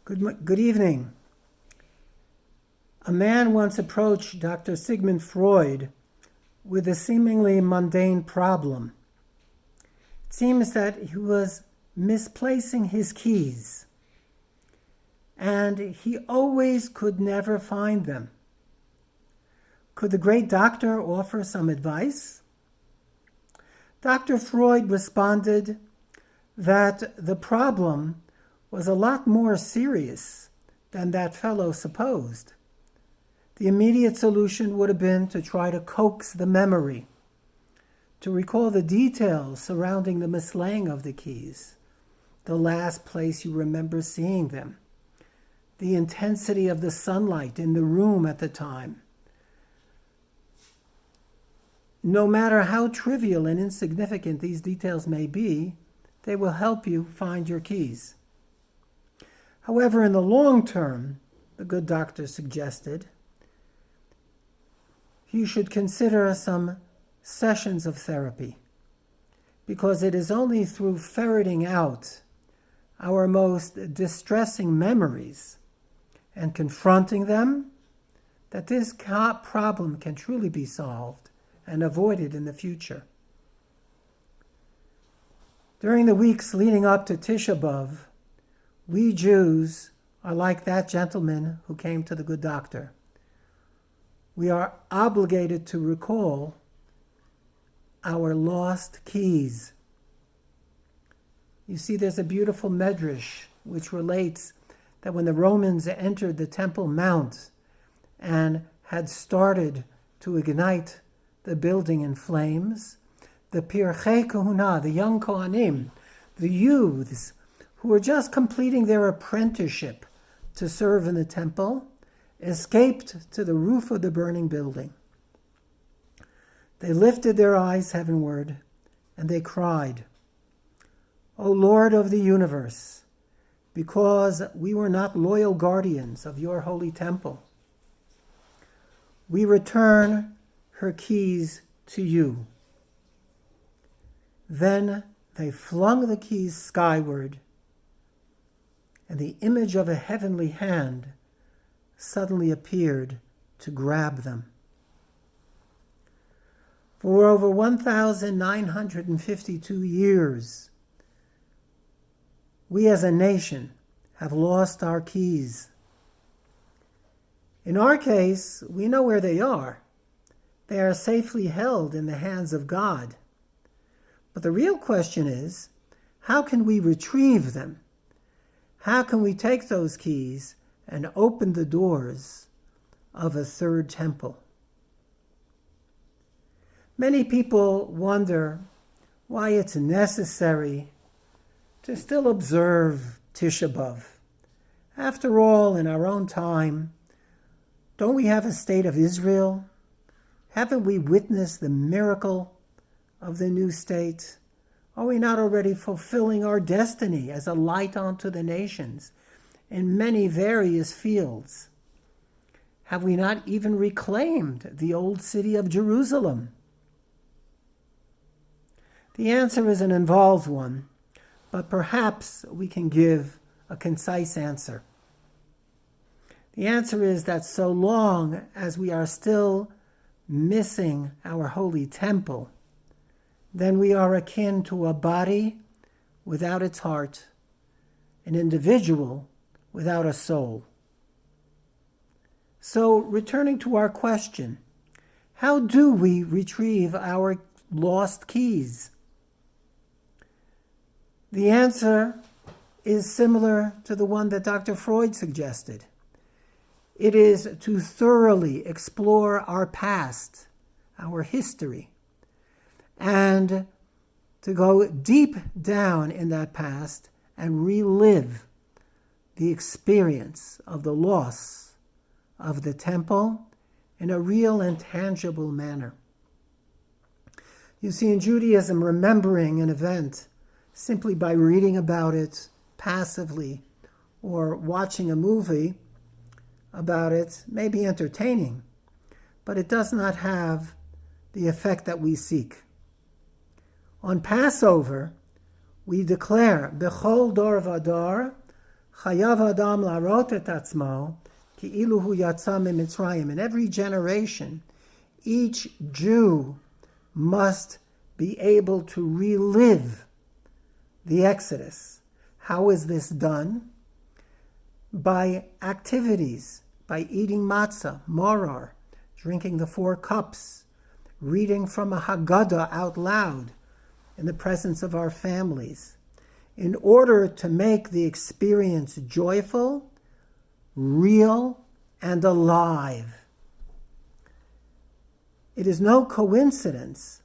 Good evening. A man once approached Dr. Sigmund Freud with a seemingly mundane problem. It seems that he was misplacing his keys, and he always could never find them. Could the great doctor offer some advice? Dr. Freud responded that the problem was a lot more serious than that fellow supposed. The immediate solution would have been to try to coax the memory, to recall the details surrounding the mislaying of the keys, the last place you remember seeing them, the intensity of the sunlight in the room at the time. No matter how trivial and insignificant these details may be, they will help you find your keys. However, in the long term, the good doctor suggested, you should consider some sessions of therapy, because it is only through ferreting out our most distressing memories and confronting them that this problem can truly be solved and avoided in the future. During the weeks leading up to Tisha B'Av, we Jews are like that gentleman who came to the good doctor. We are obligated to recall our lost keys. You see, there's a beautiful medrash which relates that when the Romans entered the Temple Mount and had started to ignite the building in flames, the Pirchei Kahuna, the young Kohanim, the youths who were just completing their apprenticeship to serve in the temple, escaped to the roof of the burning building. They lifted their eyes heavenward and they cried, "O Lord of the universe, because we were not loyal guardians of your holy temple, we return her keys to you." Then they flung the keys skyward, and the image of a heavenly hand suddenly appeared to grab them. For over 1,952 years, we as a nation have lost our keys. In our case, we know where they are. They are safely held in the hands of God. But the real question is, how can we retrieve them? How can we take those keys and open the doors of a third temple? Many people wonder why it's necessary to still observe Tisha B'Av. After all, in our own time, don't we have a state of Israel? Haven't we witnessed the miracle of the new state? Are we not already fulfilling our destiny as a light unto the nations in many various fields? Have we not even reclaimed the old city of Jerusalem? The answer is an involved one, but perhaps we can give a concise answer. The answer is that so long as we are still missing our holy temple, then we are akin to a body without its heart, an individual without a soul. So, returning to our question, how do we retrieve our lost keys? The answer is similar to the one that Dr. Freud suggested. It is to thoroughly explore our past, our history, and to go deep down in that past and relive the experience of the loss of the temple in a real and tangible manner. You see, in Judaism, remembering an event simply by reading about it passively or watching a movie about it may be entertaining, but it does not have the effect that we seek. On Passover, we declare, Bechol Dor Vador, Chayav Adam larot et atzmo ki'ilu hu yatsa mimitzrayim. In every generation, each Jew must be able to relive the Exodus. How is this done? By activities, by eating matzah, maror, drinking the 4 cups, reading from a Haggadah out loud in the presence of our families, in order to make the experience joyful, real, and alive. It is no coincidence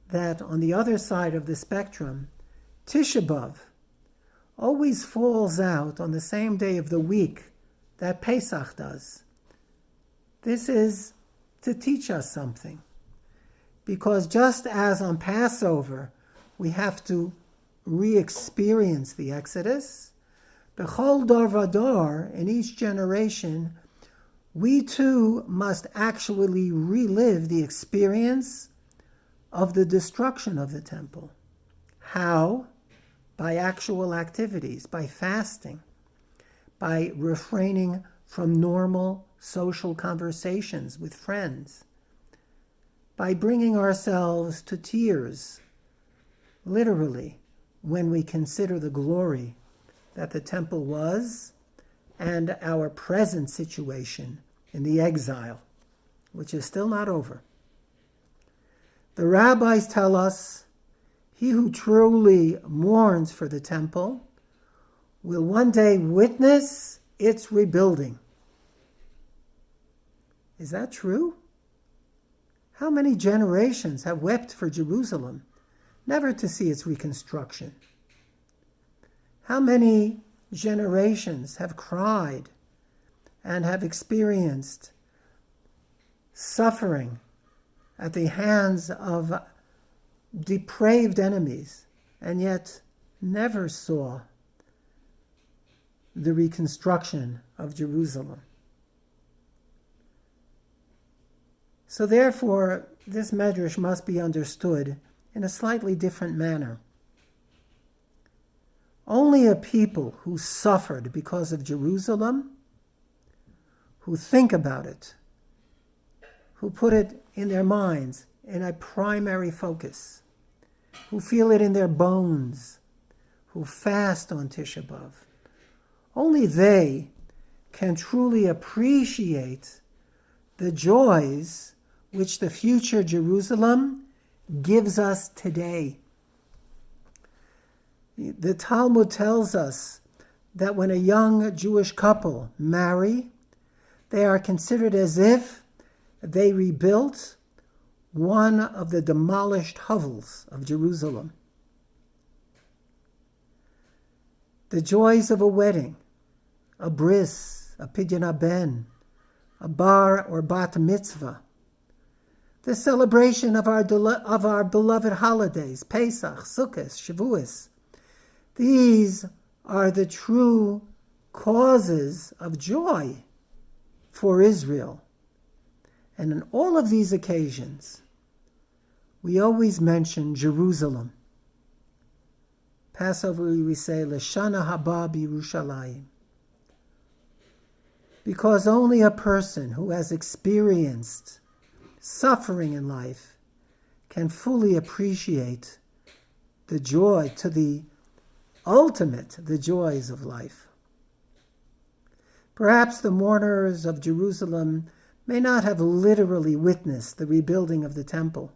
that on the other side of the spectrum, Tisha B'Av always falls out on the same day of the week that Pesach does. This is to teach us something. Because just as on Passover, we have to re-experience the Exodus, B'chol dar vador, in each generation, we too must actually relive the experience of the destruction of the temple. How? By actual activities, by fasting, by refraining from normal social conversations with friends, by bringing ourselves to tears, literally, when we consider the glory that the temple was and our present situation in the exile, which is still not over. The rabbis tell us, he who truly mourns for the temple will one day witness its rebuilding. Is that true? How many generations have wept for Jerusalem, never to see its reconstruction? How many generations have cried and have experienced suffering at the hands of depraved enemies, and yet never saw the reconstruction of Jerusalem? So therefore, this medrash must be understood in a slightly different manner. Only a people who suffered because of Jerusalem, who think about it, who put it in their minds in a primary focus, who feel it in their bones, who fast on Tisha B'Av, only they can truly appreciate the joys which the future Jerusalem gives us today. The Talmud tells us that when a young Jewish couple marry, they are considered as if they rebuilt one of the demolished hovels of Jerusalem. The joys of a wedding, a bris, a pidyon haben, a bar or bat mitzvah, the celebration of our beloved holidays, Pesach, Sukkot, Shavuos. These are the true causes of joy for Israel. And in all of these occasions, we always mention Jerusalem. Passover, we say, L'shana haba b'Yerushalayim. Because only a person who has experienced suffering in life can fully appreciate the joy, to the ultimate, the joys of life. Perhaps the mourners of Jerusalem may not have literally witnessed the rebuilding of the temple,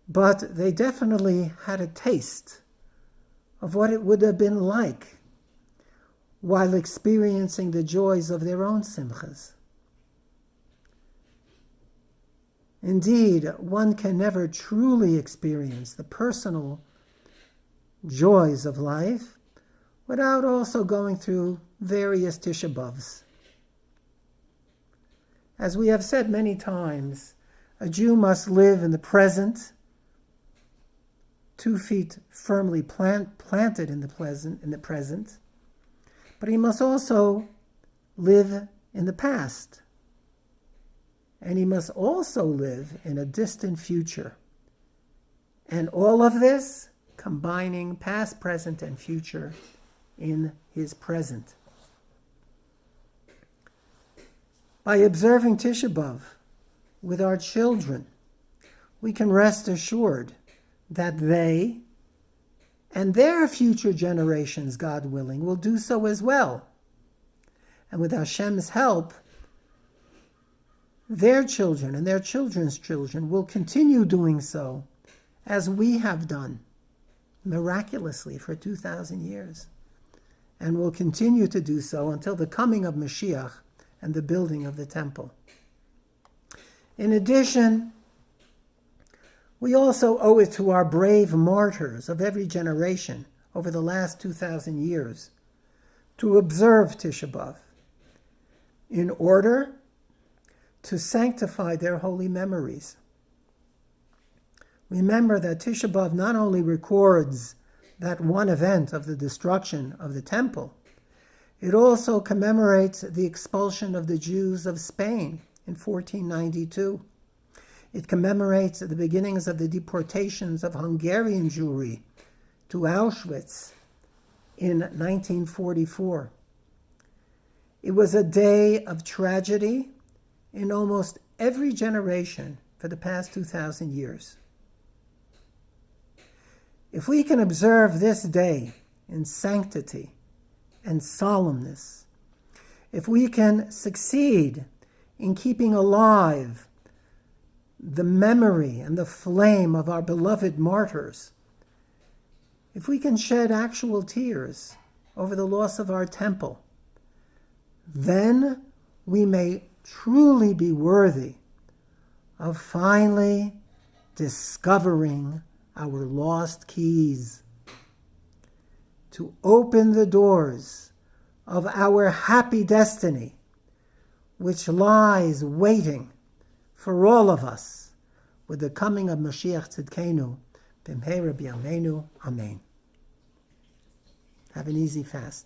but they definitely had a taste of what it would have been like while experiencing the joys of their own simchas. Indeed, one can never truly experience the personal joys of life without also going through various Tisha B'Avs. As we have said many times, a Jew must live in the present, 2 feet firmly planted in the present, but he must also live in the past. And he must also live in a distant future. And all of this, combining past, present, and future, in his present. By observing Tisha B'Av with our children, we can rest assured that they and their future generations, God willing, will do so as well. And with Hashem's help, their children and their children's children will continue doing so as we have done miraculously for 2,000 years, and will continue to do so until the coming of Mashiach and the building of the temple. In addition, we also owe it to our brave martyrs of every generation over the last 2,000 years to observe Tisha B'Av in order to sanctify their holy memories. Remember that Tisha B'Av not only records that one event of the destruction of the temple, it also commemorates the expulsion of the Jews of Spain in 1492. It commemorates the beginnings of the deportations of Hungarian Jewry to Auschwitz in 1944. It was a day of tragedy in almost every generation for the past 2,000 years. If we can observe this day in sanctity and solemnness, if we can succeed in keeping alive the memory and the flame of our beloved martyrs, if we can shed actual tears over the loss of our temple, then we may truly be worthy of finally discovering our lost keys to open the doors of our happy destiny, which lies waiting for all of us with the coming of Mashiach Tzidkenu, B'mheira b'yameinu, Amen. Have an easy fast.